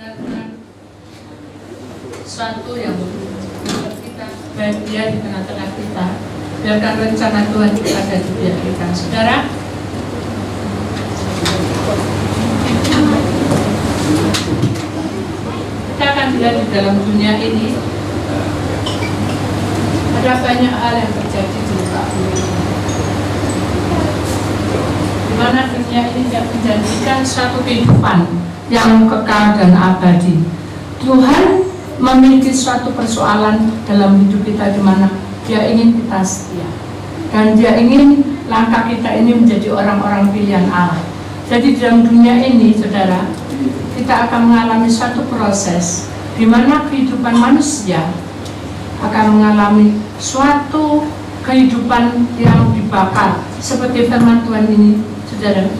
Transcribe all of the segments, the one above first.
benar-benar suatu yang kita bahagia di tengah-tengah kita. Biarkan rencana Tuhan itu ada di pihak kita. Saudara, kita akan lihat di dalam dunia ini ada banyak hal yang terjadi di muka bumi, di mana dunia ini tidak menjanjikan suatu kehidupan yang kekal dan abadi. Tuhan memiliki suatu persoalan dalam hidup kita di mana Dia ingin kita setia dan Dia ingin langkah kita ini menjadi orang-orang pilihan Allah. Jadi dalam dunia ini, saudara, kita akan mengalami suatu proses di mana kehidupan manusia akan mengalami suatu kehidupan yang dibakar seperti firman Tuhan ini, saudara.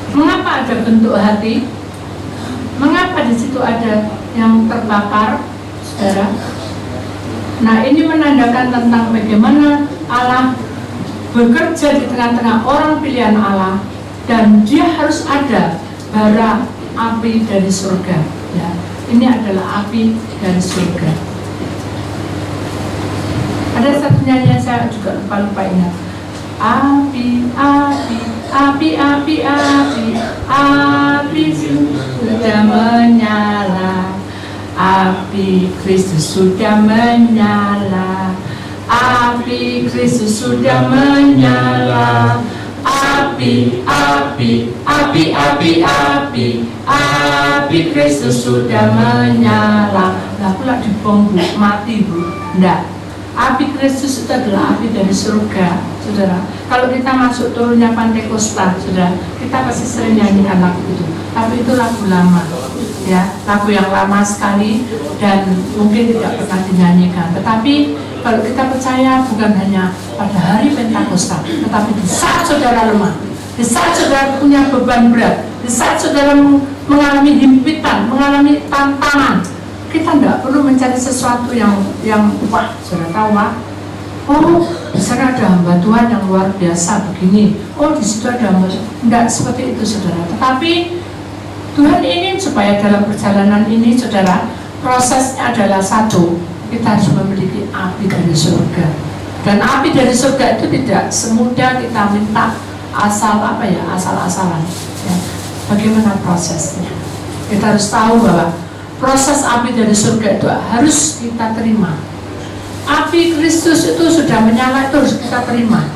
Mengapa ada bentuk hati? Mengapa di situ ada yang terbakar, saudara? Nah, ini menandakan tentang bagaimana Allah bekerja di tengah-tengah orang pilihan Allah, dan Dia harus ada bara api dari surga. Ya, ini adalah api dari surga. Ada satu nyanyian saya juga lupa ingat. Api, api, api, api, api, api sudah menyala. Api Kristus sudah menyala. Api Kristus sudah menyala. Api, api, api, api, api, api Kristus sudah menyala. Lah pula dibom bu, mati bu, enggak. Api Kristus itu adalah api dari surga, saudara. Kalau kita masuk turunnya Pantekosta, saudara, kita pasti sering nyanyikan lagu itu. Tapi itu lagu lama, ya, lagu yang lama sekali dan mungkin tidak pernah dinyanyikan. Tetapi kalau kita percaya bukan hanya pada hari Pentakosta, tetapi di saat saudara lemah, di saat saudara punya beban berat, di saat saudara mengalami himpitan, mengalami tantangan, kita tidak perlu mencari sesuatu yang wah, saudara tahu wah, oh di sana ada hamba Tuhan yang luar biasa begini, oh di situ ada hamba, tidak seperti itu, saudara. Tetapi Tuhan ingin supaya dalam perjalanan ini, saudara, prosesnya adalah satu, kita harus memiliki api dari surga. Dan api dari surga itu tidak semudah kita minta asal-asalan. Ya. Bagaimana prosesnya? Kita harus tahu bahwa proses api dari surga itu harus kita terima. Api Kristus itu sudah menyala, itu harus kita terima.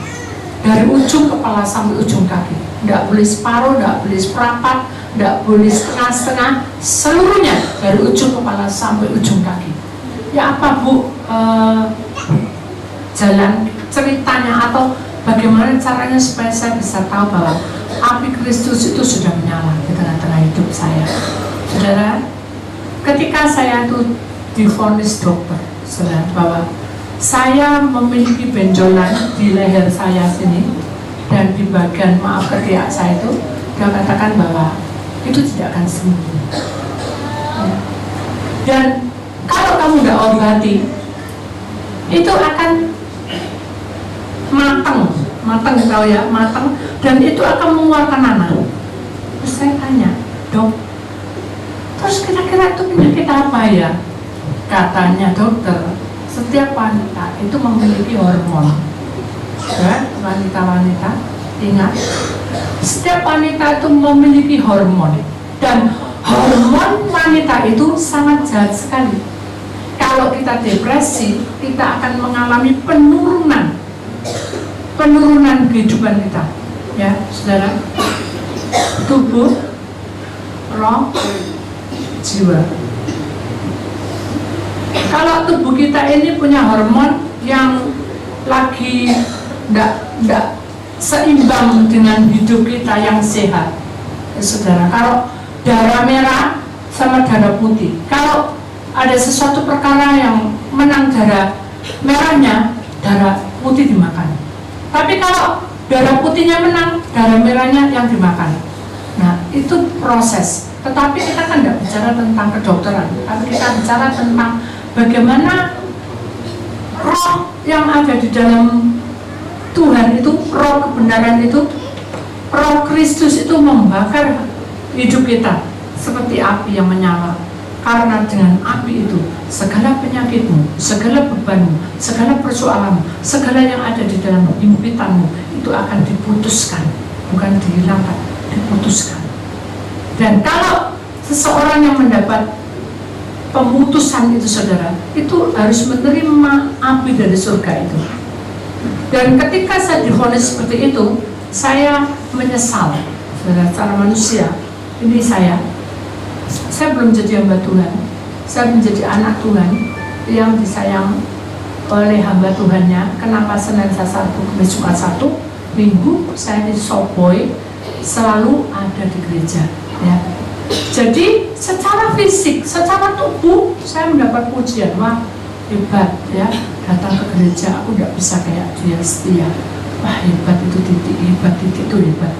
Dari ujung kepala sampai ujung kaki. Tidak boleh separuh, tidak boleh seperempat, tidak boleh setengah-setengah, seluruhnya dari ujung kepala sampai ujung kaki. Ya apa bu, jalan ceritanya atau bagaimana caranya supaya saya bisa tahu bahwa api Kristus itu sudah menyala di tengah-tengah hidup saya. Saudara, ketika saya itu divonis dokter, saudara, bahwa saya memiliki benjolan di leher saya sini dan di bagian ketiak saya itu, dia katakan bahwa itu tidak akan sembuh. Ya. Dan kalau kamu tidak obati, itu akan matang tahu ya, matang, dan itu akan mengeluarkan nanah. Terus saya tanya, dok, terus kira-kira itu penyakit apa ya? Katanya dokter, setiap wanita itu memiliki hormon. Ya, wanita-wanita, ingat, setiap wanita itu memiliki hormon, dan hormon wanita itu sangat jahat sekali. Kalau kita depresi, kita akan mengalami penurunan kehidupan kita, ya, saudara. Tubuh, roh, jiwa. Kalau tubuh kita ini punya hormon yang lagi tidak seimbang dengan hidup kita yang sehat, ya, saudara. Kalau darah merah sama darah putih, kalau ada sesuatu perkara yang menang darah merahnya, darah putih dimakan. Tapi kalau darah putihnya menang, darah merahnya yang dimakan. Nah, itu proses. Tetapi kita kan tidak bicara tentang kedokteran, tapi kita bicara tentang bagaimana roh yang ada di dalam Tuhan itu, roh kebenaran itu, roh Kristus itu membakar hidup kita seperti api yang menyala. Karena dengan api itu segala penyakitmu, segala bebanmu, segala persoalanmu, segala yang ada di dalam impitanmu itu akan diputuskan, bukan dihilangkan, diputuskan. Dan kalau seseorang yang mendapat pemutusan itu, saudara, itu harus menerima api dari surga itu. Dan ketika saya divonis seperti itu, saya menyesal, saudara, secara manusia. Ini saya belum jadi hamba Tuhan, saya menjadi anak Tuhan yang disayang oleh hamba Tuhannya. Kenapa Senin Selasa Kamis Jumat Sabtu Minggu saya di Soboy selalu ada di gereja, ya. Jadi secara fisik, secara tubuh saya mendapat pujian, wah hebat ya, datang ke gereja aku tidak bisa kayak dia setia, wah hebat itu Titik, hebat Titik itu hebat.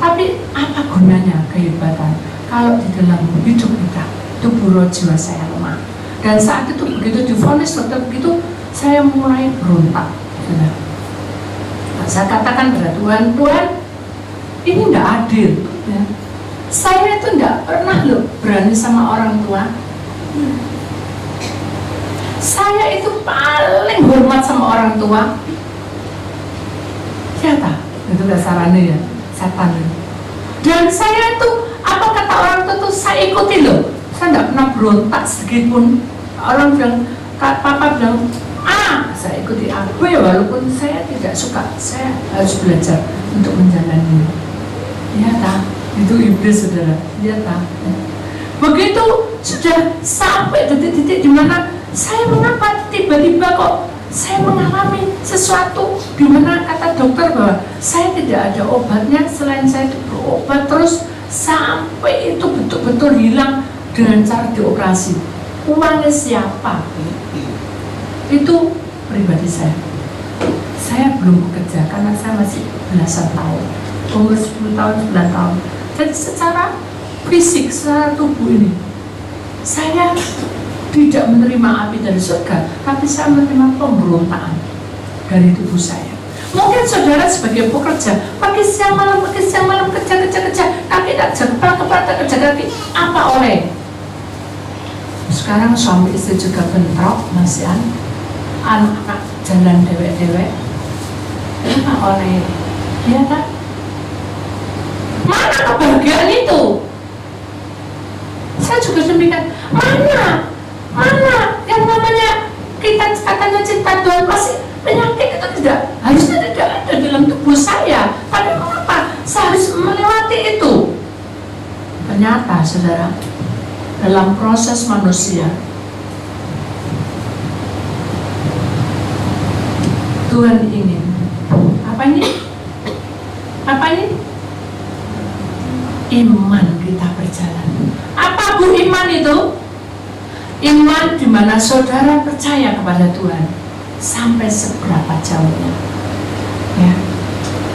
Tapi apa gunanya kehebatan kalau di dalam hidup kita tubuh roh jiwa saya lemah? Dan saat itu begitu divonis dokter begitu, saya mulai berontak. Nah, saya katakan pada Tuhan, Tuhan ini tidak adil. Ya. Saya itu tidak pernah loh berani sama orang tua. Saya itu paling hormat sama orang tua. Siapa? Itu dasarnya ya, setan. Dan saya itu apa kata orang tua itu saya ikuti loh. Saya tidak pernah berontak sedikit pun. Orang bilang, papa bilang saya ikuti aku ya, walaupun saya tidak suka, saya harus belajar untuk menjalani. Ya tak, itu iblis, saudara. Ya tak. Begitu sudah sampai titik-titik di mana saya mengapa tiba-tiba kok saya mengalami sesuatu di mana kata dokter bahwa saya tidak ada obatnya selain saya itu berobat terus sampai itu betul-betul hilang dengan cara dioperasi. Uangnya siapa? Itu pribadi saya. Saya belum bekerja karena saya masih belasan tahun, umur 10 tahun, 9 tahun. Jadi secara fisik, secara tubuh ini saya tidak menerima api dari surga, tapi saya menerima pemberontakan dari tubuh saya. Mungkin saudara sebagai pekerja, pagi siang malam, kerja, kaki tak jaga, kepala tak kerja kaki, apa oleh? Sekarang suami istri juga bentrok, masih anak-anak jalan dewek-dewek, apa oleh? Iya tak? Mana kebahagiaan itu? Saya juga demikian. Mana yang namanya kita katanya cinta Tuhan, masih penyakit itu tidak, harusnya tidak ada dalam tubuh saya, tapi mengapa saya harus melewati itu? Ternyata saudara, dalam proses manusia Tuhan ingin apa ini? Iman kita berjalan. Apa bu iman itu? Iman di mana saudara percaya kepada Tuhan sampai seberapa jauhnya. Ya,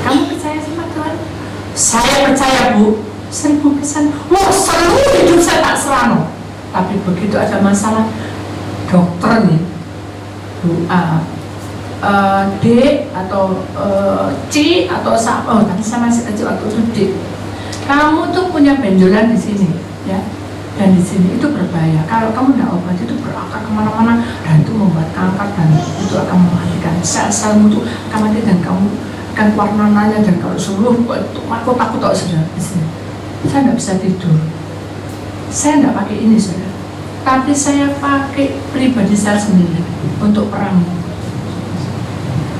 kamu percaya sama Tuhan? Saya percaya bu, 1000%. Wah, seluruh hidup saya tak serano. Tapi begitu ada masalah dokter nih, bu A, D atau C atau siapa? Tapi saya masih kecil waktu itu D. Kamu tuh punya benjolan di sini, ya. Dan di sini itu berbahaya. Kalau kamu tidak obat itu berakar kemana-mana dan itu membuat kanker dan itu akan mematikan sel-selmu itu akan mati dan kamu akan warna-warnanya dan kalau seluruh aku takut tak sudah di sini. Saya tidak bisa tidur. Saya tidak pakai ini saudara, tapi saya pakai pribadi saya sendiri untuk perang.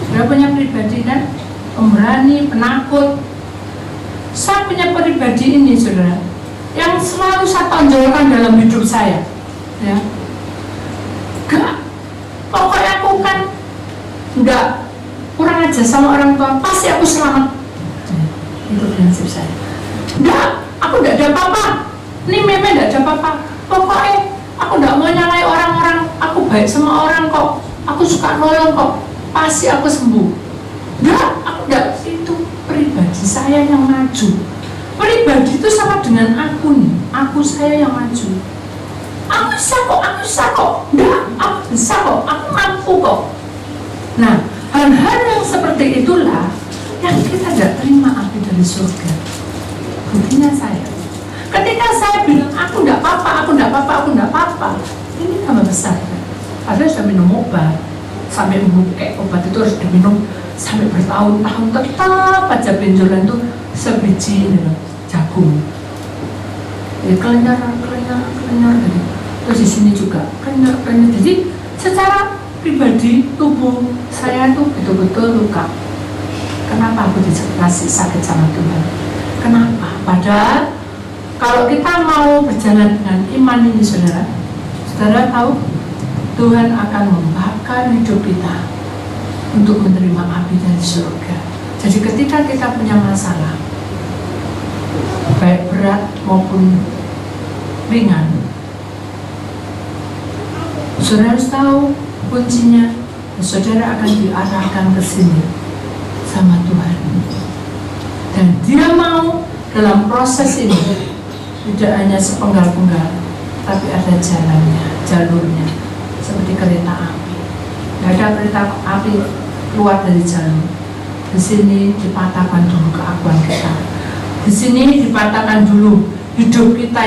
Saya punya pribadi kan, pemberani, penakut. Saya punya pribadi ini saudara, yang selalu saya tonjolkan dalam hidup saya, ya. Pokoknya aku kan nggak kurang aja sama orang tua, pasti aku selamat. Itu prinsip saya. Aku nggak ada apa-apa. Ini meme nggak ada apa-apa. Pokoknya aku nggak mau nyalai orang-orang. Aku baik sama orang kok. Aku suka nolong kok. Pasti aku sembuh. Aku nggak. Itu pribadi saya yang maju. Pribadi itu sama dengan aku nih, aku saya yang maju. Aku bisa kok, enggak, aku bisa kok, aku mampu kok. Nah, hal-hal yang seperti itulah yang kita tidak terima api dari surga. Buktinya saya, Ketika saya bilang aku enggak apa-apa, ini tambah besar. Padahal sudah minum obat, sampai kayak obat itu harus diminum sampai bertahun-tahun, tetap aja benjolan tuh sebiji jagung. Ya kelenyar gitu. Terus di sini juga kelenyar. Jadi secara pribadi tubuh saya tuh betul-betul luka. Kenapa aku dikasih sakit sama Tuhan? Kenapa? Padahal kalau kita mau berjalan dengan iman ini, saudara tahu Tuhan akan membakar hidup kita untuk menerima api dari surga. Jadi ketika kita punya masalah, baik berat maupun ringan, saudara harus tahu kuncinya, saudara akan diarahkan ke sini sama Tuhan. Dan Dia mau dalam proses ini tidak hanya sepenggal-penggal, tapi ada jalannya, jalurnya, seperti kereta api. Tidak ada kereta api keluar dari jalur. Di sini dipatahkan dulu keakuan kita. Di sini dipatahkan dulu hidup kita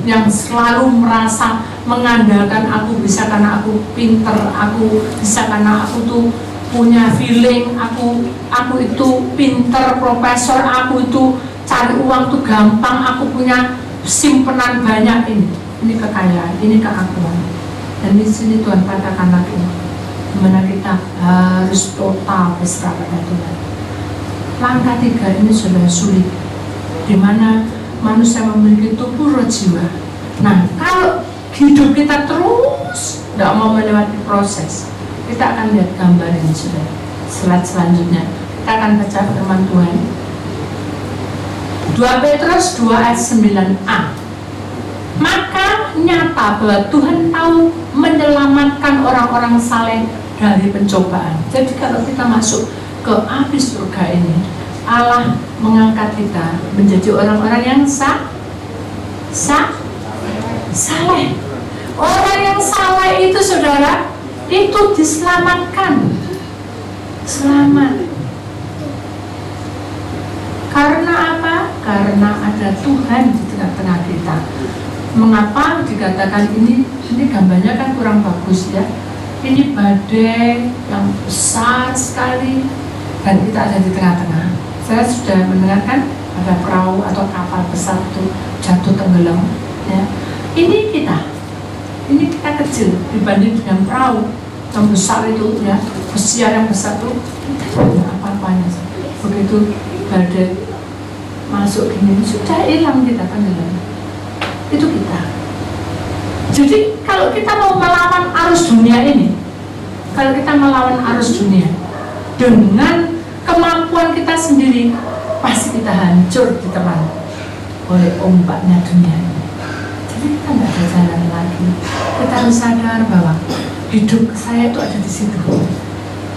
yang selalu merasa mengandalkan aku bisa karena aku pinter, aku bisa karena aku tuh punya feeling, aku itu pinter, profesor, aku itu cari uang tuh gampang, aku punya simpenan banyak. Ini kekayaan, ini keakuan. Dan di sini Tuhan katakan lagi, dimana kita harus total berserah pada Tuhan. Langkah 3 ini sudah sulit, dimana manusia memiliki tubuh, roh, jiwa. Nah, kalau hidup kita terus tidak mau melewati proses, kita akan lihat gambar ini sudah. Slide selanjutnya kita akan baca firman Tuhan 2 Petrus 2 ayat 9a. Maka nyata bahwa Tuhan tahu menyelamatkan orang-orang saleh dari pencobaan. Jadi kalau kita masuk ke api surga ini, Allah mengangkat kita menjadi orang-orang yang saleh. Orang yang saleh itu, saudara, itu diselamatkan. Selamat. Karena apa? Karena ada Tuhan di tengah-tengah kita. Mengapa dikatakan ini gambarnya kan kurang bagus ya? Ini badai yang besar sekali dan kita ada di tengah-tengah. Saya sudah mendengarkan ada perahu atau kapal besar itu jatuh tenggelam ya. Ini kita kecil dibanding dengan perahu yang besar itu ya, pesiar yang besar itu tidak ada apa-apanya. Begitu badai masuk gini sudah hilang, kita tenggelam. Itu kita. Jadi kalau kita mau melawan arus dunia ini, kalau kita melawan arus dunia dengan kemampuan kita sendiri, pasti kita hancur ditelan oleh ombaknya dunia ini. Jadi kita nggak ada jalan lagi. Kita harus sadar bahwa hidup saya itu ada di situ.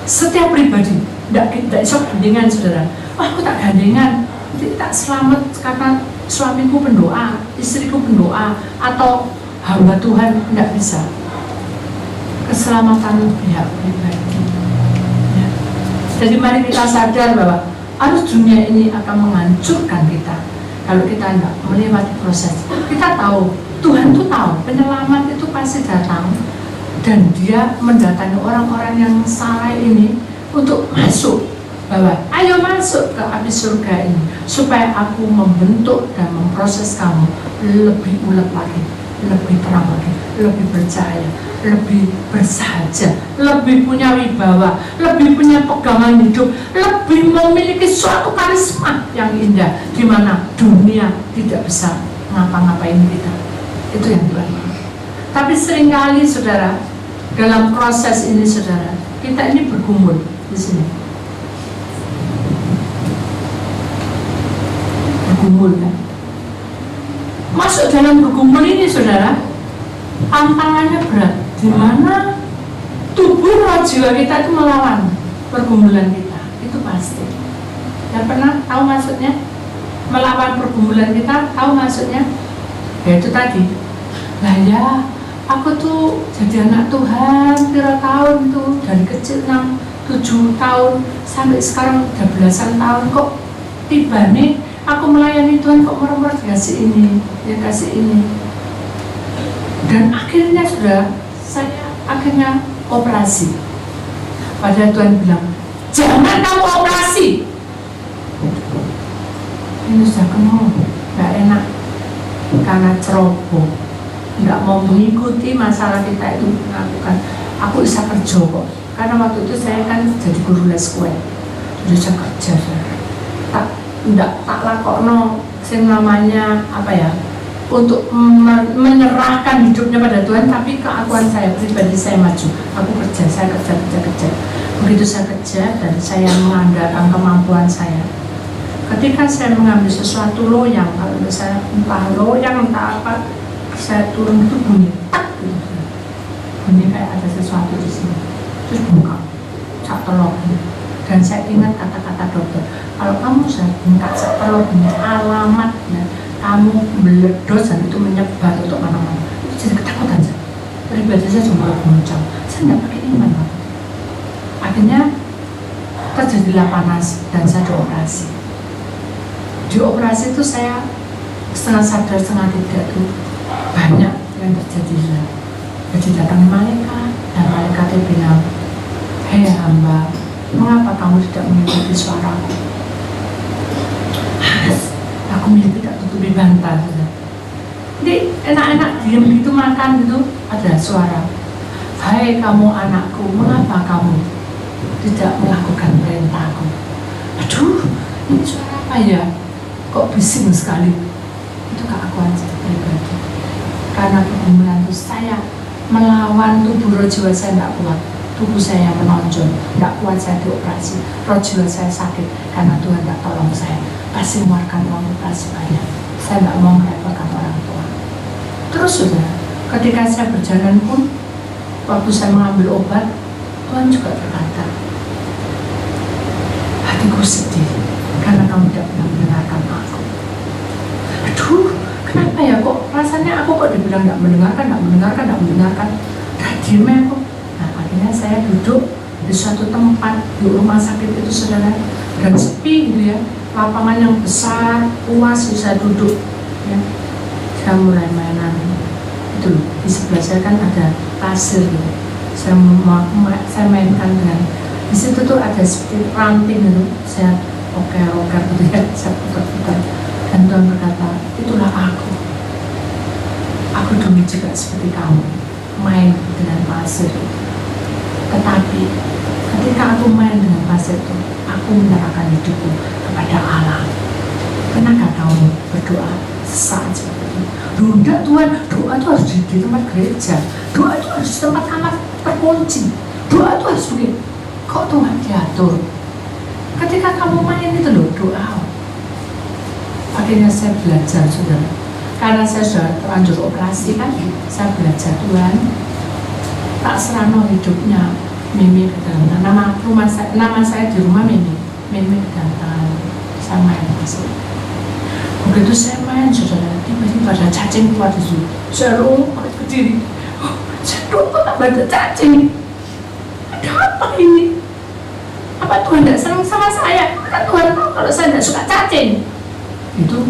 Setiap pribadi tidak iso gandengan, saudara. Wah, aku tak gandengan, tak selamat karena suamiku pendoa, istriku pendoa, atau hamba Tuhan, tidak bisa. Keselamatan pihak pribadi. Ya. Jadi mari kita sadar bahwa arus dunia ini akan menghancurkan kita kalau kita tidak melewati proses. Kita tahu, Tuhan itu tahu, penyelamat itu pasti datang dan Dia mendatangi orang-orang yang salah ini untuk masuk. Bahwa ayo masuk ke api surga ini supaya aku membentuk dan memproses kamu lebih ulet lagi, lebih terang lagi, lebih bercahaya, lebih bersahaja, lebih punya wibawa, lebih punya pegangan hidup, lebih memiliki suatu karisma yang indah di mana dunia tidak bisa ngapa-ngapain kita. Itu yang Tuhan mau. Tapi seringkali, saudara, dalam proses ini, saudara, kita ini bergumul di sini. Bergumul kan? Masuk dalam bergumul ini, saudara, tantangannya berat. Di mana tubuh roh jiwa kita itu melawan pergumulan kita, itu pasti. Ya pernah tahu maksudnya? Melawan pergumulan kita, tahu maksudnya? Ya itu tadi. Lah ya, aku tuh jadi anak Tuhan berapa tahun tuh, dari kecil 6-7 tahun sampai sekarang udah belasan tahun, kok tiba nih aku melayani Tuhan kok merem-merem kasih ini, dia kasih ini. Dan akhirnya saya akhirnya operasi. Padahal Tuhan bilang, jangan kamu operasi. Ini sudah kenal, nggak enak karena ceroboh, nggak mau mengikuti masalah kita itu melakukan. Aku bisa kerja kok, karena waktu itu saya kan jadi guru les kue, jadi saya kerja tak lakokno sing namanya apa ya, untuk menyerahkan hidupnya pada Tuhan, tapi keakuan saya pribadi saya maju, aku kerja. Begitu saya kerja dan saya mengandalkan kemampuan saya. Ketika saya mengambil sesuatu loyang, kalau saya entah loyang entah apa, saya turun itu bunyi tak gitu. Bunyi kayak ada sesuatu di sini. Terus buka, sak telur. Dan saya ingat kata-kata dokter, kalau kamu sudah buka sak telur bunyi alamatnya, kamu meledos dan itu menyebar untuk mana-mana. Itu jadi ketakutan saya. Pribadi saya cuma goncang. Saya nggak pakai iman, Pak. Akhirnya terjadilah panas dan saya dioperasi. Di operasi itu saya setengah sadar setengah tidak tuh banyak yang terjadi. Jadi datang malaikat dan malaikatnya bilang, hei hamba, mengapa kamu tidak mengikuti suaraku? Aku tidak tutupi bantal. Jadi enak-enak diam gitu makan gitu, ada suara, hai kamu anakku, mengapa kamu tidak melakukan perintahku? Aduh, ini suara apa ya? Kok bising sekali? Itu keakuan saya pribadi. Karena pergumulan itu saya melawan tubuh roh jiwa saya tidak kuat. Tubuh saya menonjol, tidak kuat saya dioperasi. Roh jiwa saya sakit karena Tuhan tidak tolong saya. Kasih mengeluarkan uang operasi banyak. Saya tidak mau merepotkan orang tua. Terus sudah, ketika saya berjalan pun, waktu saya mengambil obat, Tuhan juga berkata, hatiku sedih karena kamu tidak pernah mendengarkan aku. Aduh, kenapa ya kok rasanya aku kok dibilang tidak mendengarkan. Diam aku. Nah, akhirnya saya duduk di suatu tempat di rumah sakit itu saudara, dan sepi gitu ya, lapangan yang besar, luas, bisa duduk ya. Saya mulai mainan itu loh, di sebelah saya kan ada pasir gitu, saya mainkan dengan, di situ tuh ada seperti ranting gitu, saya oker gitu ya, saya putar-putar, dan Tuhan berkata, itulah aku dulu juga seperti kamu, main dengan pasir. Tetapi ketika aku main dengan pasir itu, aku menyerahkan hidupku kepada Allah. Pernahkah kamu berdoa sesaat seperti itu? Enggak Tuhan, doa itu harus di tempat gereja, doa itu harus di tempat kamar terkunci, doa itu harus begini. Kok Tuhan diatur? Ketika kamu main itu loh, doa. Akhirnya saya belajar saudara, karena saya sudah terlanjur operasi kan, saya belajar Tuhan, tak serano hidupnya Mimi ke dalam nama saya di rumah Mimi ke dalam saya main masuk. Begitu saya main saudara, tiba-tiba ada cacing keluar di situ. Saya lompat ke diri, saya kok ada cacing, ada apa ini? Apa Tuhan tidak senang sama saya? Kan Tuhan tahu kalau saya tidak suka cacing. Itu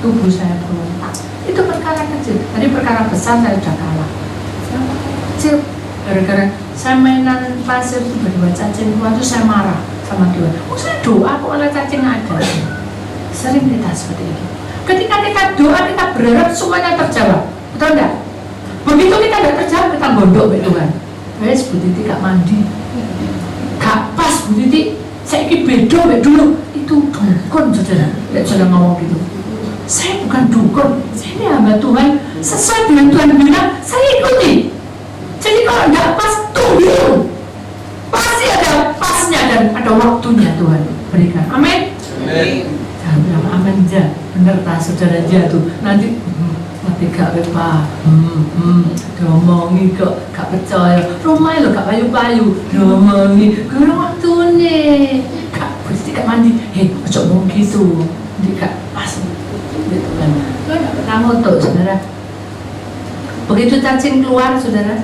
tubuh saya berontak. Itu perkara kecil. Tadi perkara besar saya sudah kalah. Saya kecil gara-gara saya mainan pasir tiba-tiba cacing keluar, itu saya marah sama Tuhan. Saya doa kok malah cacing ada. Sering kita seperti itu. Ketika kita doa kita berharap semuanya terjawab, betul enggak? Begitu kita tidak terjawab kita gondok be Tuhan. Wes Bu Titi gak mandi, gak pas Bu Titi. Saya ini bedo be dulu. Itu dukun saudara, tidak saudara ngomong gitu. Saya bukan dukun, saya ini hamba Tuhan. Sesuai dengan Tuhan bilang, saya ikuti. Jadi kalau tidak pas, tunggu. Pasti ada pasnya dan ada waktunya Tuhan berikan. Amin. Jangan bilang amin aja, bener tak saudara aja tuh. Nanti mati gak bepa, domongi kok gak percaya. Rumahnya lo gak payu-payu, domongi. Gak waktu nih. Pasti gak mandi, ojo ngomong gitu, gak pas gitu kan. Lo gak pernah ngotot saudara. Begitu cacing keluar saudara,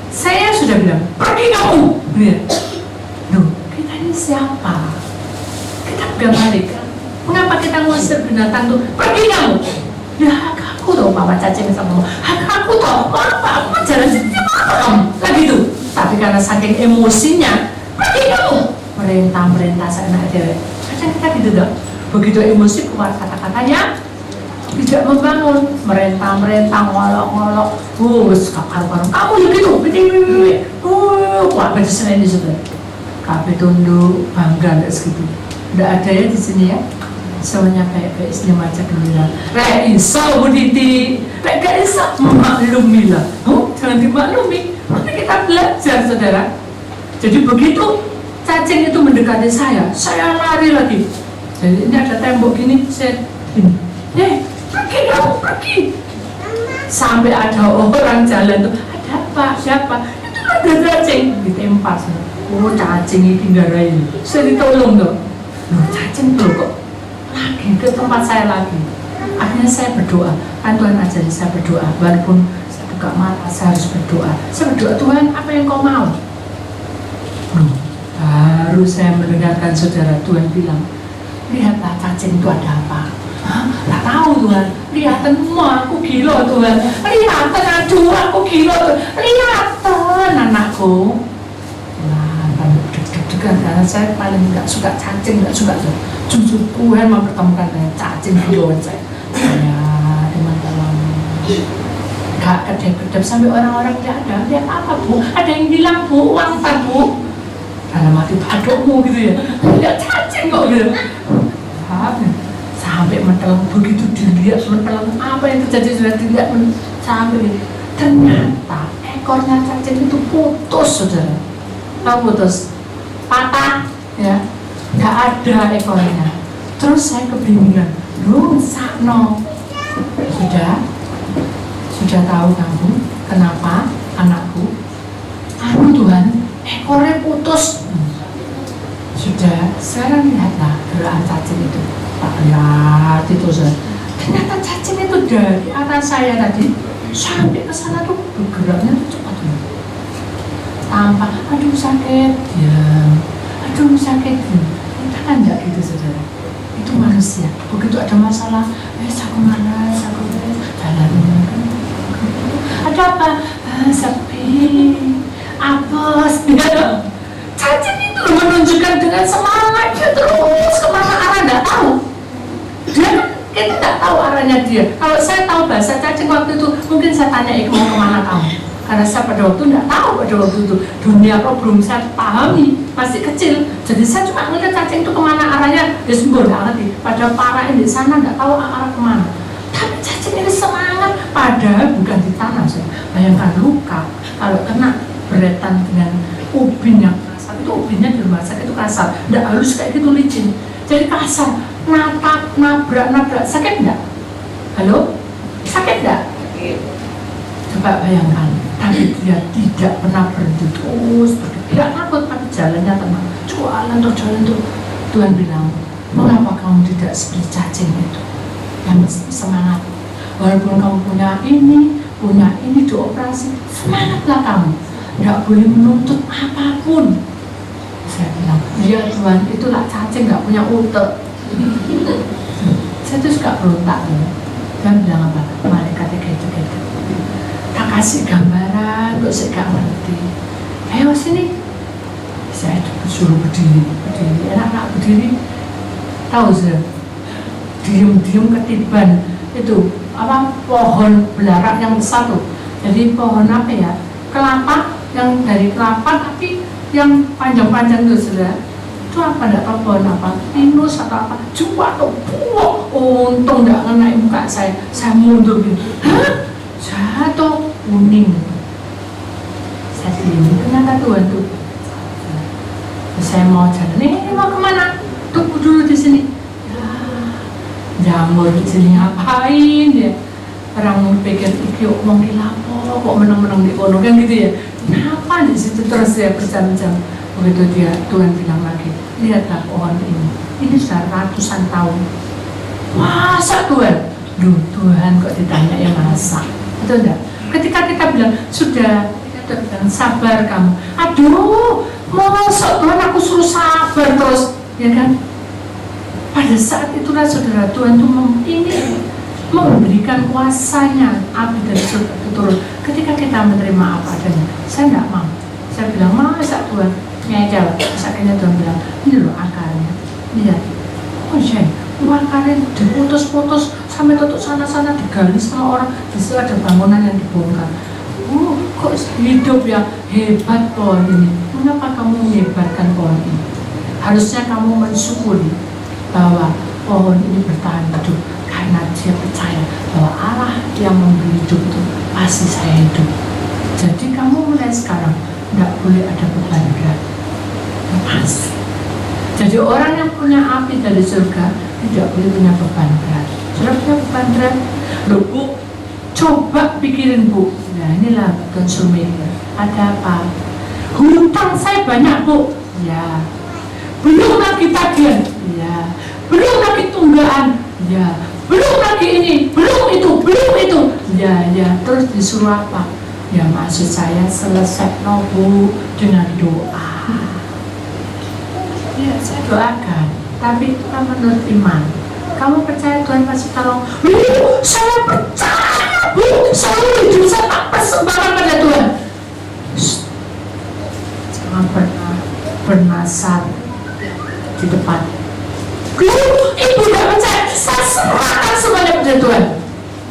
saya sudah bilang, pergi kamu. Duh, kita ini siapa? Kita bukan malaikat, Mengapa kita ngusir binatang itu? Pergi kamu. Ya aku tahu Papa cacing sama kamu. Aku tahu apa? Aku jalan sendiri kamu. Lagi itu. Tapi karena saking emosinya, pergi kamu. Merintah saya nak dia. Kadang kita gitu dong. Begitu emosi keluar kata-katanya tidak membangun, merentang, ngolok-ngolok. Kamu begitu, wah begitu selain itu sudah. Kabeh tunduk, bangga nggak segitu. Nggak ada ya di sini ya. Semuanya kayak istri macam gembira. Rek insya Buditi, rek gak insya memaklumi lah. Jangan dimaklumi. Nanti kita belajar saudara. Jadi begitu cacing itu mendekati saya lari lagi. Jadi ini ada tembok gini, saya ini, pergi kamu pergi. Sampai ada orang jalan tuh, ada apa? Siapa? Itu ada cacing ditempar. Oh cacing ini garai. Saya ditolong tuh. Loh cacing tuh kok lagi ke tempat saya lagi. Akhirnya saya berdoa, kan Tuhan ajari saya berdoa, walaupun saya buka mata saya harus berdoa. Saya berdoa, Tuhan apa yang kau mau? Baru saya mendengarkan saudara, Tuhan bilang, lihatlah cacing itu ada apa? Hah? Tak tahu Tuhan, lihatan aku gila Tuhan, lihatan aduh aku gila Tuhan, lihatan anakku. Karena saya paling nggak suka cacing, nggak suka tuh. Jujur Tuhan mempertemukan dengan cacing kiloan saya. Ya teman-teman, nggak kedap-kedap sampai orang-orang tidak ada. Lihat apa bu? Ada yang bilang bu, uang tak bu? Dalam hati padokmu gitu ya. Lihat cacing kok gitu. Sampai mentelang begitu dilihat mentelang apa yang terjadi sudah dilihat sampai ternyata ekornya cacing itu putus saudara. Putus. Patah ya, nggak ada ekornya. Terus saya kebingungan, sakno sudah tahu kamu kenapa anakku? Tuhan, ekornya putus. Sudah, sekarang lihatlah gerakan cacing itu. Tak lihat itu saja. Ternyata cacing itu dari atas saya tadi sampai ke sana tuh bergeraknya tuh cepat tuh. Tanpa, aduh sakit, ya, aduh sakit, kita kan enggak gitu saudara. Itu manusia. Begitu ada masalah, aku malas, aku jalan. Ada apa? Sepi, apes, ya. Cacing itu menunjukkan dengan semangat dia terus kemana arah enggak tahu. Dia kita enggak tahu arahnya dia. Kalau saya tahu bahasa cacing waktu itu, mungkin saya tanya mau kemana kamu. Karena saya pada waktu tidak tahu pada waktu itu dunia apa belum saya pahami, masih kecil. Jadi saya cuma ngeliat cacing itu kemana arahnya, dia sembuh nggak ngerti. Pada para di sana nggak tahu arah kemana. Tapi cacing ini semangat, padahal bukan di tanah. Saya bayangkan luka kalau kena beretan dengan ubin yang kasar, itu ubinnya di rumah sakit itu kasar, nggak halus kayak gitu licin. Jadi kasar, nabrak, sakit nggak? Halo, sakit nggak? Coba bayangkan. Tapi dia tidak pernah berhenti terus tidak takut pada jalannya tenang jalan tuh Tuhan bilang mengapa kamu tidak seperti cacing itu yang semangat walaupun kamu punya ini dioperasi semangatlah kamu tidak boleh menuntut apapun. Saya bilang iya Tuhan itulah cacing nggak punya utek. Saya tuh suka berontak dan bilang apa malaikatnya gitu kasih gambaran, kok saya gak ngerti. Ayo sini, saya suruh berdiri, enak berdiri. Tahu sih, diem ketiban itu apa pohon belarak yang besar tuh. Jadi pohon apa ya? Kelapa yang dari kelapa tapi yang panjang-panjang tuh sudah. Itu apa enggak tahu pohon apa? Pinus atau apa? Cuma tuh, untung nggak ngenai muka saya mundur gitu. Hah? Jatuh kuning. Saya diem, ternyata Tuhan tuh. Saya mau jalan, ini mau kemana? Tunggu dulu di sini. Ya, jamur di sini ngapain ya? Orang pikir iki mau lapo, kok menang-menang di kono kan gitu ya? Kenapa di situ terus ya berjam-jam? Begitu dia Tuhan bilang lagi, lihatlah pohon ini sudah ratusan tahun. Masa Tuhan? Duh Tuhan kok ditanya ya masa? Itu enggak? Ketika kita bilang sudah, kita bilang sabar kamu. Aduh, masa Tuhan aku suruh sabar terus, ya kan? Pada saat itulah saudara, Tuhan itu ingin memberikan kuasanya api dari surga itu turun. Ketika kita menerima apa adanya, saya tidak mau. Saya bilang, masa Tuhan ngejel. Terus akhirnya Tuhan bilang, ini loh akarnya, lihat. Oh iya, akarnya diputus-putus sampai tutup sana-sana, digali sama orang. Di situ ada bangunan yang dibongkar. Kok hidup ya, hebat pohon ini. Mengapa kamu menyebarkan pohon ini? Harusnya kamu mensyukuri bahwa pohon ini bertahan hidup karena dia percaya bahwa Allah yang memberi hidup itu pasti saya hidup. Jadi kamu mulai sekarang tidak boleh ada beban berat. Lepas. Jadi orang yang punya api dari surga tidak boleh punya beban berat. Sudah punya beban berat? Loh Bu, coba pikirin Bu. Nah inilah konsumen. Ada apa? Hutang saya banyak Bu. Ya. Belum lagi tagihan. Ya. Belum lagi tunggaan. Ya. Belum lagi ini. Belum itu. Ya. Terus disuruh apa? Ya maksud saya selesai Bu dengan doa. Ya saya doakan. Tapi itu kan menurut iman. Kamu percaya Tuhan pasti tolong? Saya percaya Bu. Saya hidup saya tak persembahkan pada Tuhan. Jangan pernah bernasar di depan. Ibu tidak percaya, saya serahkan semuanya pada Tuhan.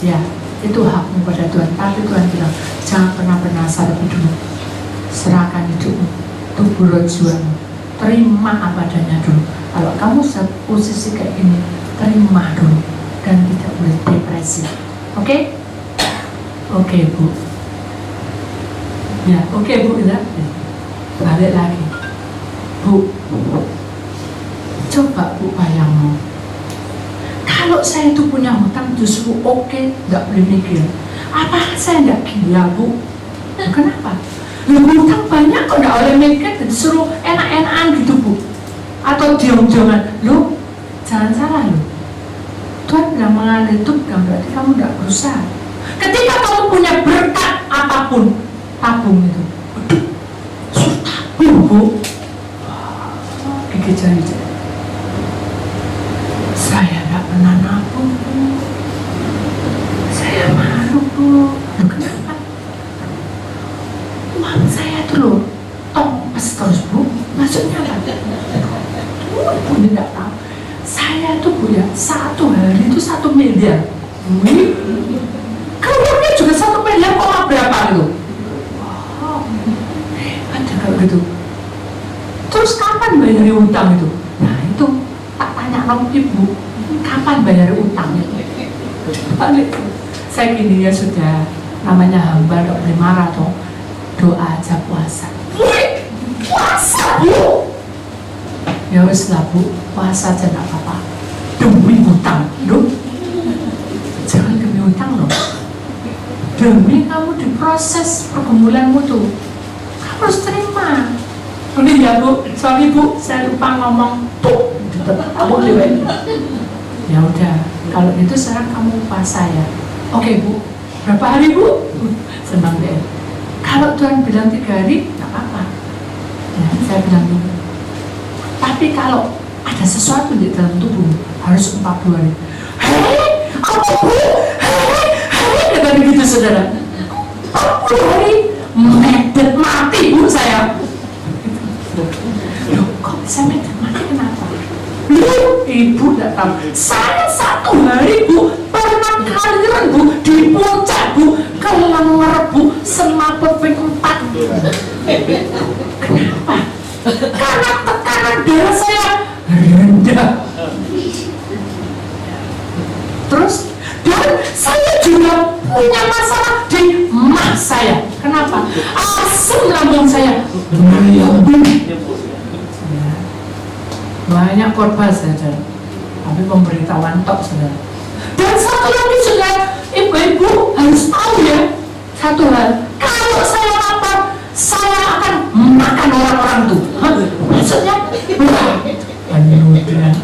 Ya, itu hakmu pada Tuhan. Tapi Tuhan bilang, jangan pernah bernasar lebih dulu. Serahkan hidupmu, tubuh jiwamu. Terima apa adanya dulu. Kalau kamu posisi kayak gini, terima dulu dan tidak boleh depresi. Oke? Oke Bu. Ya, oke Bu, ya. Balik lagi. Bu, coba Bu bayangkan, kalau saya itu punya hutang justru tidak boleh mikir. Apa saya tidak gila Bu? Nah, kenapa? Hutang banyak kok tidak boleh mikir, disuruh enak-enakan gitu Bu. Atau diam-diaman. Loh, jangan salah loh. Tuhan bilang mengalir itu bukan berarti kamu tidak berusaha. Ketika kamu punya berkat apapun, tabung itu. Suruh tabung Bu. Gigi jari. Saya tidak pernah nabung Bu. Saya malu Bu. Loh kenapa? Uang saya itu loh tompes terus Bu. Maksudnya apa? Ibu tidak tahu. Saya tuh Bu ya, satu hari itu 1 miliar. Keluarnya juga 1 miliar kok berapa gitu? Wow, ada kalau gitu. Terus kapan bayar utang itu? Nah itu tak tanya sama Ibu, kapan bayar utang itu? Saya gini ya sudah, namanya hamba tidak boleh marah toh. Doa aja puasa. Puasa Bu. Ya wes lah Bu, puasa aja gak apa-apa. Demi hutang, loh. Jangan demi hutang loh. Demi kamu diproses pergumulanmu tuh, kamu harus terima. Udah ya Bu, sorry Bu, saya lupa ngomong tuh. Kamu lewat. Ya udah, kalau itu sekarang kamu puasa ya. Oke Bu, berapa hari Bu? Senang deh. Kalau Tuhan bilang 3 hari, gak apa-apa. Ya, saya bilang gitu. Tapi kalau ada sesuatu di dalam tubuh harus 40 hari. Hei, apa Bu? Hei, kata begitu saudara. 40 hari, medet mati Bu saya. Loh, kok bisa medet mati kenapa? Loh, Ibu tidak tahu. Saya 1 hari Bu, pernah kalian Bu, di puncak Bu, kelenger Bu, semaput ping 4. Kenapa? Karena tekanan darah saya rendah. Terus dan saya juga punya masalah di mah saya. Kenapa? Asam lambung saya melambung. Banyak korban saja, tapi pemberitahuan tok saudara. Dan satu lagi juga ibu-ibu harus tahu ya, satu hal, kalau saya lapar saya akan makan orang-orang tuh. Maksudnya penyudah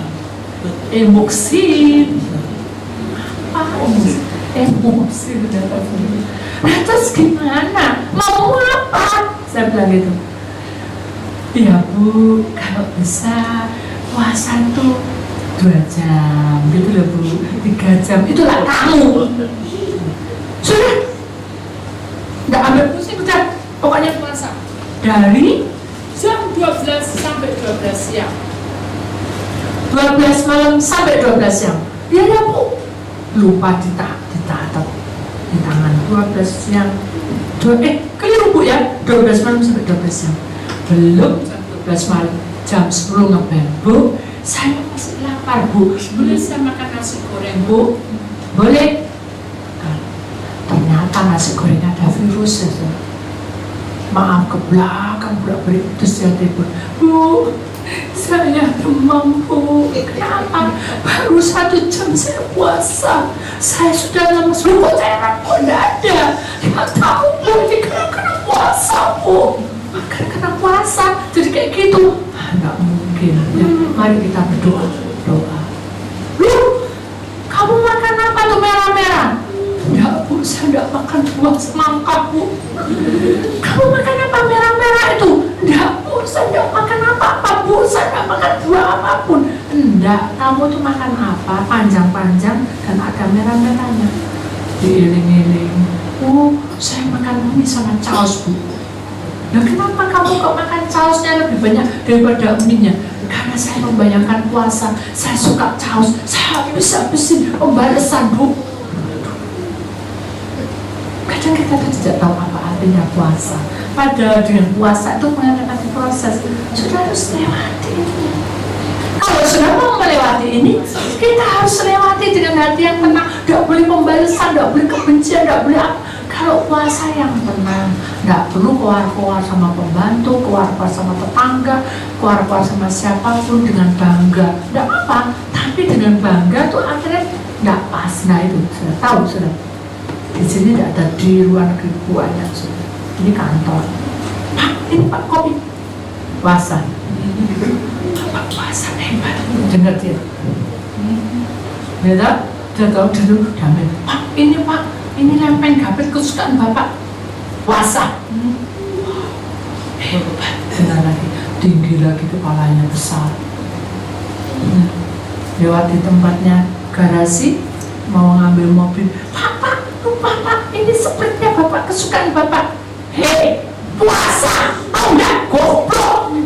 emosi apa emosi udah. Nah terus gimana, mau apa? Saya bilang gitu, ya Bu, kalau bisa puasa tuh 2 jam gitu loh Bu, 3 jam, itulah kamu. Sudah, nggak ambil pusing, udah pokoknya puasa dari jam 12 sampai 12 siang, 12 malam sampai 12 siang. Ya Bu, lupa dicatat di tangan. 12 siang, keliru Bu ya, 12 malam sampai 12 siang. Belum jam 12 malam, jam 10 ngebel. Bu, saya masih lapar Bu, boleh saya makan nasi goreng Bu? Boleh. Ternyata nasi goreng ada virus ya. Maaf, ke belakang bolak-balik terus dia telepon, Bu, saya demam Bu. Kenapa? Baru 1 jam saya puasa, saya sudah lemes. Lu kok cairan kok enggak ada? Nggak tahu Bu, ini kena puasa Bu. Karena puasa jadi kayak gitu. Nggak mungkin ya. Mari kita berdoa. Lu, kamu makan apa tuh merah-merah? Enggak Bu, saya enggak makan buah semangka Bu. Kamu makan apa merah-merah itu? Enggak Bu, saya enggak makan apa-apa Bu, saya enggak makan buah apapun. Enggak, kamu tuh makan apa? Panjang-panjang dan ada merah-merahnya. Diiling-iling. Oh, saya makan mie sama caos Bu. Nah, kenapa kamu kok makan caosnya lebih banyak daripada mie-nya? Karena saya membayangkan puasa, saya suka caos, saya habis-habisin pembalasan Bu. Kadang kita tuh tidak tahu apa artinya puasa. Padahal dengan puasa itu melewati proses, sudah harus lewati ini. Kalau sudah mau melewati ini, kita harus lewati dengan hati yang tenang. Tidak boleh pembalasan, tidak boleh kebencian, tidak boleh apa. Kalau puasa yang tenang, nggak perlu keluar-keluar sama pembantu, keluar-keluar sama tetangga, keluar-keluar sama siapapun dengan bangga, nggak apa. Tapi dengan bangga tuh akhirnya nggak pas. Nah itu sudah tahu sudah. Di sini tidak ada, di luar negeri banyak sudah. Ini kantor. Pak, ini Pak kopi. Puasa. Pak puasa hebat. Dengar dia. Dia tahu dulu damai. Pak, ini Pak. Ini lempeng gapit kesukaan Bapak. Puasa. Hebat. Benar lagi. Tinggi lagi kepalanya, besar. Lewat di tempatnya garasi, mau ngambil mobil. Pak, lupa Pak. Ini spritnya Bapak kesukaan Bapak. Hei, puasa. Tahu nggak? Goblok.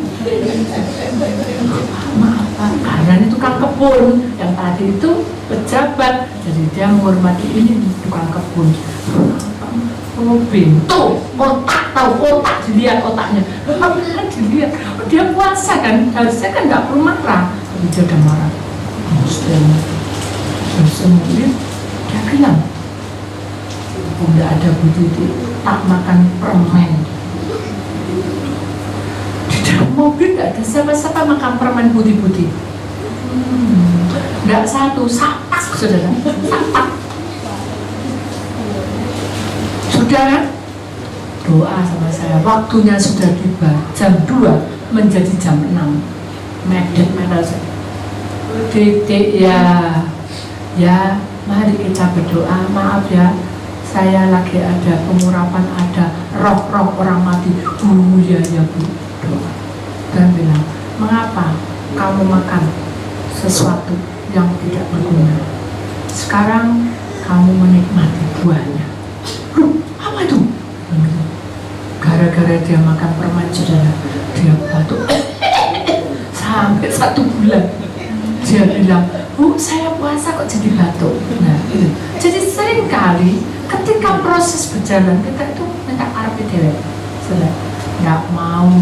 Maaf Pak, karena ini tukang kebun. Yang tadi itu pejabat, jadi dia menghormati ini tukang kebun. Oh, pintu, otak, tahu otak, dilihat otaknya. Benar dilihat, dia puasa kan, harusnya kan nggak perlu marah, tapi dia udah marah. Terus kemudian dia bilang, tidak ada Bu Titi, tak makan permen. Di dalam mobil nggak ada siapa-siapa makan permen putih-putih. Nggak satu, sapas saudara, sapas. Sudah kan? Doa sama saya, waktunya sudah tiba, jam 2 menjadi jam 6. Medit saya. Titik ya, mari kita berdoa. Maaf ya, saya lagi ada pengurapan, ada roh-roh orang mati. Ya Bu, doa. Dan bilang, mengapa kamu makan sesuatu yang tidak berguna? Sekarang kamu menikmati buahnya. Apa itu? Gara-gara dia makan permen saudara, dia batuk sampai 1 bulan. Dia bilang, Bu, saya puasa kok jadi batuk. Nah, itu. Jadi sering kali ketika proses berjalan kita itu minta karepe dhewe. Nggak mau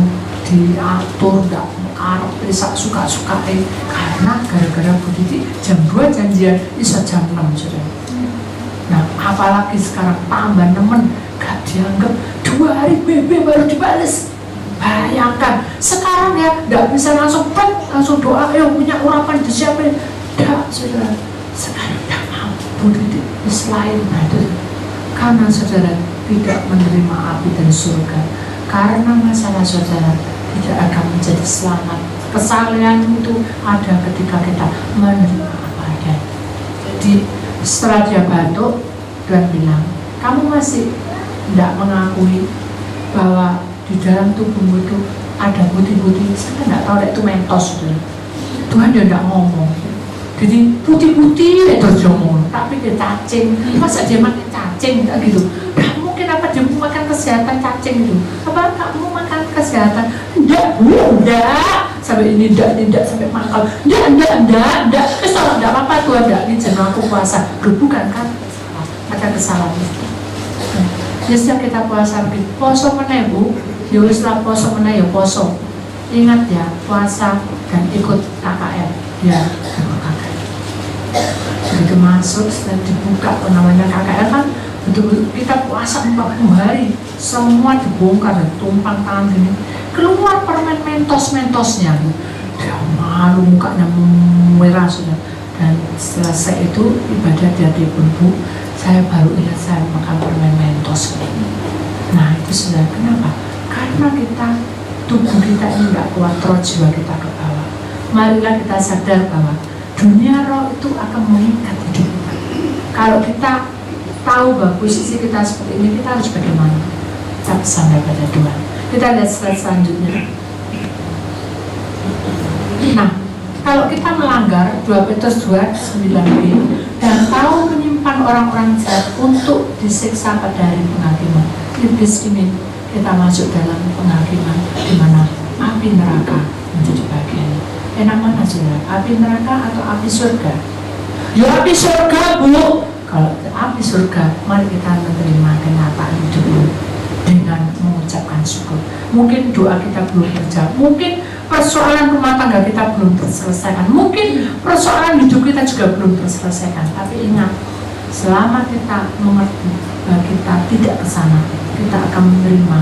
diatur, nggak karep bisa suka-sukain, karena gara-gara Bu Titi jam 2 janjian bisa jam 6 saudara. Nah, apalagi sekarang tambah nemen, gak dianggap 2 hari BB baru dibales. Bayangkan, sekarang ya gak bisa langsung doa, ayo punya urapan disiapin. Gak, saudara, sekarang gak mau Bu Titi, selain nah itu. Karena saudara tidak menerima api dari surga, karena masalah saudara tidak akan menjadi selamat. Kesalahan itu ada ketika kita menerima apa adanya. Jadi setelah dia batuk, Tuhan bilang, kamu masih tidak mengakui bahwa di dalam tubuhmu itu ada putih-putih. Saya tidak tahu itu mentos. Tuhan dia tidak ngomong. Jadi putih-putih itu ngomong, tapi dia cacing. Masa dia makan cacing gitu? Gak mungkin. Apa dia mau makan kesehatan cacing itu? Apa kamu makan kesehatan? Enggak. Sampai ini enggak sampai mangkal. Enggak. Kesalahan enggak apa-apa tuh ada. Ini jenuh aku puasa. Bukan kan? Ada kesalahan. Ya setiap kita puasa lagi. Poso mana Bu? Ya setelah poso mana ya poso. Ingat ya, puasa dan ikut KKR. Ya, KKR. Begitu masuk, setelah dibuka namanya KKR kan, betul-betul kita puasa 40 hari, semua dibongkar dan tumpang tangan gini. Keluar permen mentos-mentosnya, dia malu mukanya merah sudah. Dan selesai itu ibadah dia pun Bu, saya baru ingat saya makan permen mentos ini. Nah itu sudah kenapa? Karena kita tubuh kita ini nggak kuat, roh jiwa kita ke bawah. Marilah kita sadar bahwa dunia roh itu akan mengikat hidup kita. Kalau kita tahu bahwa posisi kita seperti ini, kita harus bagaimana? Kita pesan daripada Tuhan. Kita lihat slide selanjutnya. Nah, kalau kita melanggar 2 Petrus 2:9b dan tahu menyimpan orang-orang jahat untuk disiksa pada hari penghakiman, iblis ingin kita masuk dalam penghakiman di mana api neraka menjadi bagian. Enak mana saudara? Api neraka atau api surga? Ya api surga Bu. Kalau api surga, mari kita menerima kenyataan hidup ini dengan mengucapkan syukur. Mungkin doa kita belum terjawab, mungkin persoalan rumah tangga kita belum terselesaikan, mungkin persoalan hidup kita juga belum terselesaikan. Tapi ingat, selama kita mengerti bahwa kita tidak ke sana, kita akan menerima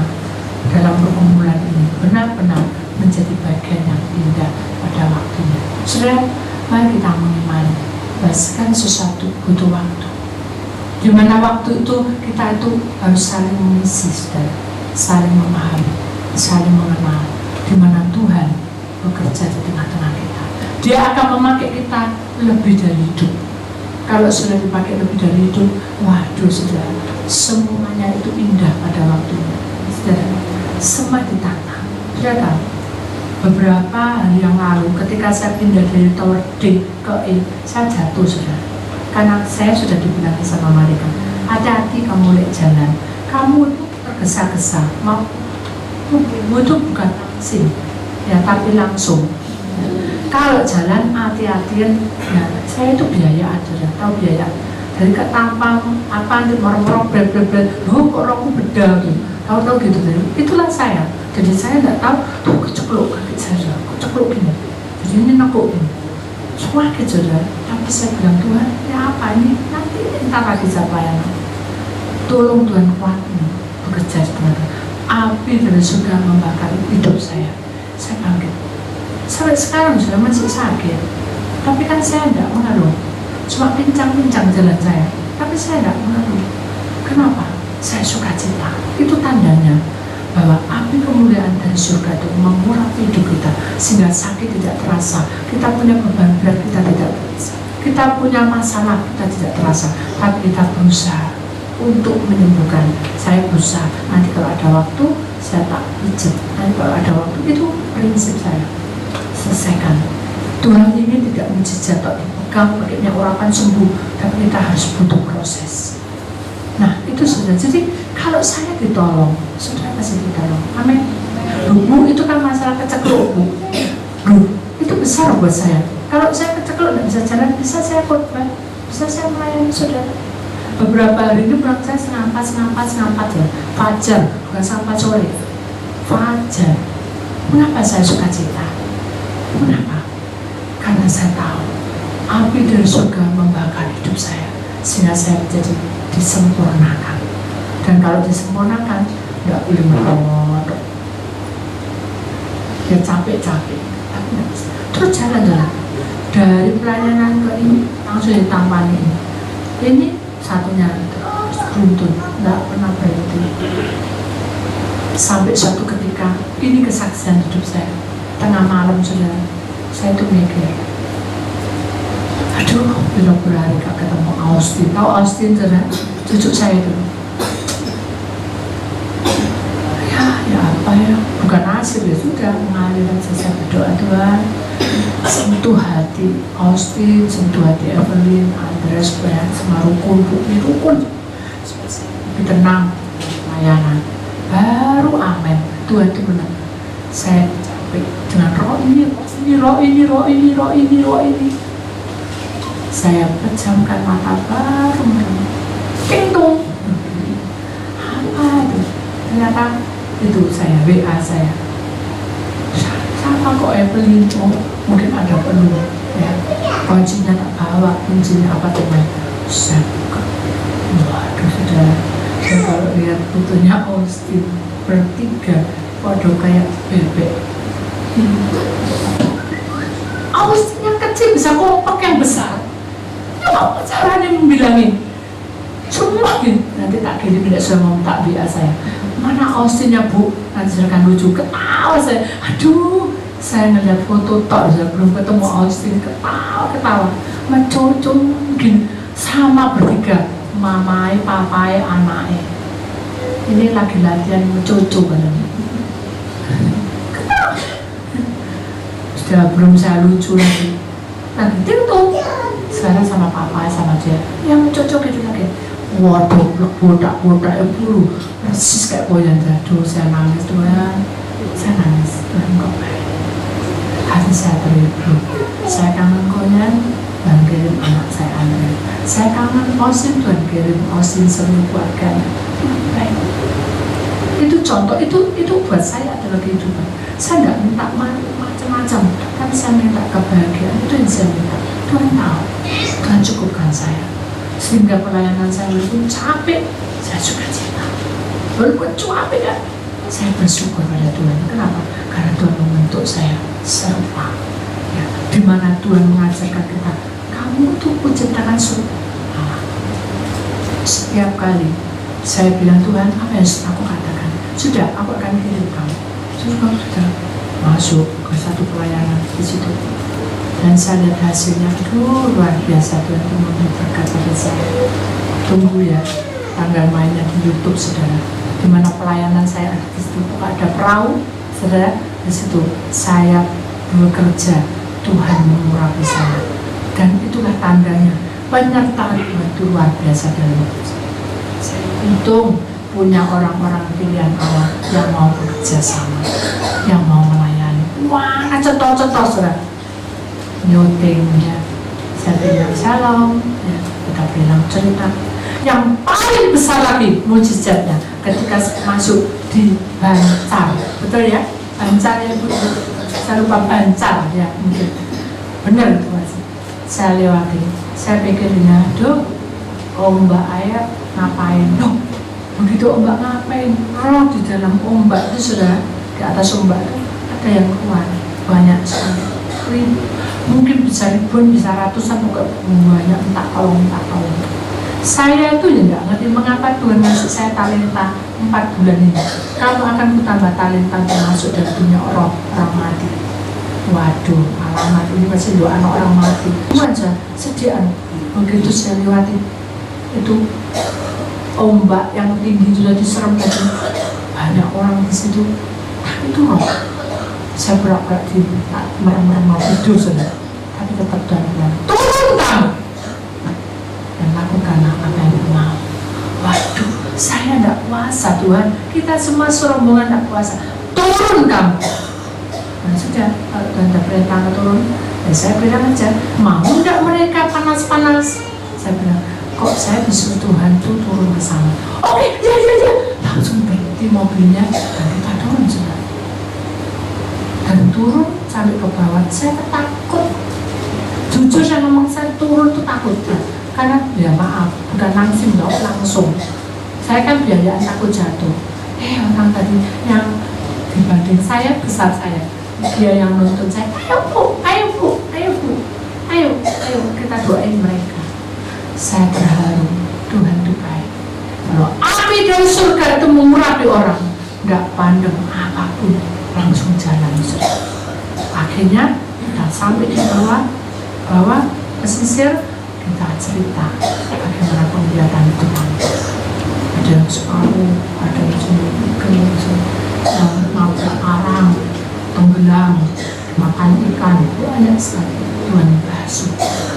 dalam pergumulan ini benar-benar menjadi bagian yang indah pada waktunya. Saudara, mari kita mengimani bahwa segala sesuatu butuh waktu. Di mana waktu itu kita itu harus saling mengisi, saudara, saling memahami, saling mengenal. Di mana Tuhan bekerja di tengah-tengah kita. Dia akan memakai kita lebih dari hidup. Kalau sudah dipakai lebih dari hidup, waduh saudara, semuanya itu indah pada waktunya. Saudara, semua ditata. Saudara tahu, beberapa hari yang lalu ketika saya pindah dari tower D ke E, saya jatuh saudara. Karena saya sudah dibilang sama mereka, hati-hati kamu lihat jalan, kamu itu tergesa-gesa, mau itu bukan langsing, ya tapi langsung. Kalau jalan hati-hatian, ya saya itu biaya ada, tahu biaya dari ke Tampang apa nanti morong-morong bret-bret, loh kok rokku beda gitu, tahu-tahu gitu dari itulah saya. Jadi saya nggak tahu, tuh kecekluk kaki saya, kecekluk gini, jadi ini nekuk gini, semua kejadian. Tapi saya bilang Tuhan, ya apa ini? Nanti entar lagi saya pelayanan. Tolong Tuhan kuatkan bekerja sebenarnya. Api dari surga membakar hidup saya. Saya bangkit. Sampai sekarang sudah masih sakit. Tapi kan saya tidak mengeluh. Cuma pincang-pincang jalan saya. Tapi saya tidak mengeluh. Kenapa? Saya suka cita. Itu tandanya bahwa api kemuliaan dari surga itu mengurapi hidup kita sehingga sakit tidak terasa, kita punya beban berat kita tidak terasa, kita punya masalah kita tidak terasa, tapi kita berusaha untuk menyembuhkan. Saya berusaha, nanti kalau ada waktu saya tak pijat, nanti kalau ada waktu, itu prinsip saya. Selesaikan. Tuhan ini tidak mujizat atau dipegang pakai minyak urapan sembuh, tapi kita harus butuh proses. Nah itu sudah. Jadi kalau saya ditolong, saudara pasti ditolong. Amin. Bu, itu kan masalah kecekluk Bu. Itu besar buat saya. Kalau saya kecekluk tidak bisa jalan, bisa saya khotbah, bisa saya melayani saudara. Beberapa hari ini pulang saya senampat ya. Fajar, bukan sampai sore. Fajar. Mengapa saya suka cita? Mengapa? Karena saya tahu api dari surga membakar hidup saya sehingga saya menjadi disempurnakan. Dan kalau disempurnakan tidak boleh merokok, ya capek-capek, tapi tidak bisa. Terus jalan-jalan dari pelayanan ke ini langsung ditampani ini satunya terus beruntun, tidak pernah berhenti. Sampai suatu ketika ini kesaksian hidup saya. Tengah malam saudara, saya tuh mikir, aduh, belum berhari gak ketemu Austin. Tahu Austin saudara? Cucu saya itu. Ya apa ya? Bukan nasib ya sudah mengalir saja, saya berdoa Tuhan. sentuh hati Austin, sentuh hati Evelyn, Andres, Brian, sama rukun, tenang, layanan, baru amin. Tuhan itu benar. Saya capek dengan roh ini. Saya pejamkan mata baru merem. Pintu. Apa itu? Ternyata itu saya WA saya. Siapa kok Evelyn? Oh, mungkin ada perlu ya. Kuncinya tak bawa, kuncinya apa teman? Saya buka. Waduh, saudara. Saya kalau lihat fotonya Austin bertiga, waduh kayak bebek. Austin yang kecil bisa kompak yang besar. Ya apa caranya membilangin? Semua gitu. Nanti tak kirim, tidak saya mau tak WA saya. Mana Austinnya bu? Nanti saya akan lucu, ketawa saya. Aduh, saya ngeliat foto tok, saya belum ketemu Austin, ketawa. Mencucu gini, sama bertiga. Mamai, papai, anaknya. Ini lagi latihan mencucu katanya. Sudah belum saya lucu lagi. Lagi tuh. Sekarang sama papai sama dia. Yang mencucu gitu lagi. Waduh, bodak yang bulu. Persis kayak boyan jadul. Saya nangis Tuhan. Tuhan kok baik. Hati saya terhibur. Saya kangen koyan. Tuhan kirim anak saya Andre. Saya kangen Austin, Tuhan kirim Austin seluruh keluarganya. Baik. Itu contoh, itu buat saya adalah kehidupan. Saya nggak minta macam-macam, tapi saya minta kebahagiaan. Itu yang saya minta. Tuhan tahu, Tuhan cukupkan saya. Sehingga pelayanan saya walaupun capek, saya suka cita. Walaupun capek kan, saya bersyukur pada Tuhan. Kenapa? Karena Tuhan membentuk saya serupa. Ya, di mana Tuhan mengajarkan kita, kamu tuh menciptakan surga. Setiap kali saya bilang Tuhan, apa yang aku katakan? Sudah, aku akan kirim kamu. Terus kamu sudah masuk ke satu pelayanan di situ. Dan saya lihat hasilnya, aduh luar biasa. Tuhan itu memberi berkat pada saya. Tunggu ya, tanggal mainnya di YouTube, saudara. Di mana pelayanan saya ada di situ, ada perahu, saudara. Di situ saya bekerja, Tuhan mengurapi saya. Dan itulah tandanya penyertaan Tuhan itu luar biasa dalam hidup saya. Saya untung punya orang-orang pilihan Allah yang mau bekerja sama, yang mau melayani. Wah, contoh-contoh saudara. Nyutingnya, saya bilang shalom, ya, kita bilang cerita. Yang paling besar lagi mujizatnya ketika masuk di Bancar, betul ya? Bancar ya, saya lupa Bancar ya, mungkin benar itu masih. Saya lewati, saya pikirnya, aduh, ombak air ngapain? Loh, begitu ombak ngapain? Roh di dalam ombak itu sudah di atas ombak itu ada yang keluar banyak sekali. Mungkin bisa ribuan, bisa ratusan, bukan banyak, entah kalau. Saya itu ya nggak ngerti mengapa Tuhan ngasih saya talenta 4 bulan ini. Kamu akan kutambah talenta termasuk dari dunia orang mati. Waduh, alamat ini masih doa anak orang mati. Itu aja sediaan. Begitu saya lewati itu ombak yang tinggi sudah diserem tadi, banyak orang di situ. Itu loh. Saya berak-berak di merem-merem mau tidur saudara, tapi tetap Tuhan bilang, turun kamu dan lakukan apa yang kamu mau. Waduh, saya tidak puasa Tuhan, kita semua serombongan tidak puasa. Turun kamu. Nah sudah, kalau Tuhan tidak perintah turun, ya saya bilang aja, mau tidak mereka panas-panas? Saya bilang, kok saya disuruh Tuhan tuh turun ke sana. Oke, ya. Langsung berhenti mobilnya dan kita turun saudara. Dan turun sampai ke bawah, saya takut. Jujur saya ngomong, saya turun tuh takut ya. Karena ya maaf, bukan langsung. Saya kan biayaan takut jatuh. Orang tadi yang dibanding saya besar saya, dia yang nonton saya, ayo kita doain mereka. Saya terharu, Tuhan itu baik. Kalau api dari surga itu mengurapi orang, nggak pandang apapun, langsung jalan. Akhirnya kita sampai di bawah pesisir, kita cerita bagaimana penglihatan Tuhan. Ada yang separuh, ada yang nabrak arang, tenggelam, makan ikan, banyak banyak sekali. Tuhan basuh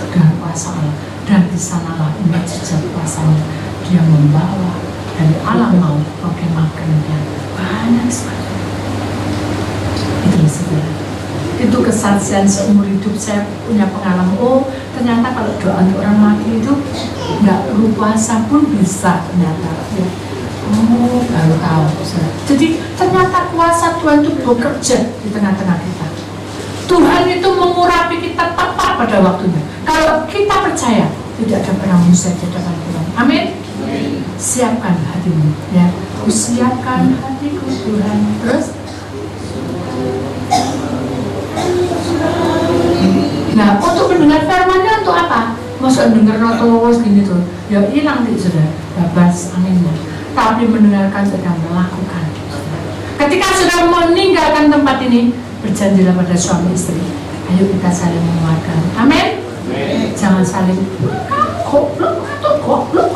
dengan kuasa Allah, dan di sanalah umat jejak kuasanya. Dia membawa dari alam maut kemah-kemahnya banyak sekali. Itu saudara. Itu kesaksian seumur hidup saya punya pengalaman. Oh, ternyata kalau doa untuk orang mati itu nggak perlu puasa pun bisa ternyata. Ya. Oh, baru tahu. Jadi ternyata kuasa Tuhan itu bekerja di tengah-tengah kita. Tuhan itu mengurapi kita tepat pada waktunya. Kalau kita percaya, tidak ada pernah mustahil di depan Tuhan. Amin. Siapkan hatimu, ya. Siapkan hatiku Tuhan. Terus, nah, untuk mendengar firman-Nya untuk apa? Masa dengar terus gini tuh, ya hilang nih sudah, babas anginnya. Tapi mendengarkan sedang melakukan. Ketika sudah meninggalkan tempat ini, berjanjilah pada suami istri. Ayo kita saling menguatkan. Amin. Jangan saling goblok atau goblok.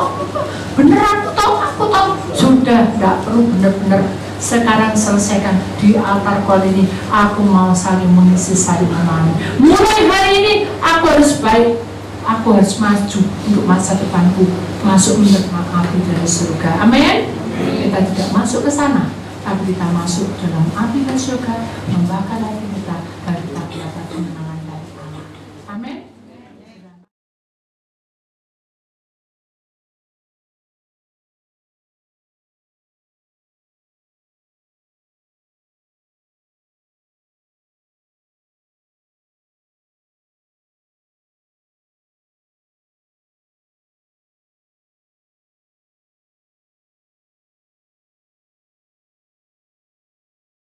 Beneran aku tahu. Sudah, tidak perlu benar-benar. Sekarang selesaikan di altar call ini. Aku mau saling mengisi, saling memahami. Mulai hari ini aku harus baik. Aku harus maju untuk masa depanku, masuk menerima api dari surga. Amin. Kita tidak masuk ke sana, tapi kita masuk dalam api dari surga, membakar hati kita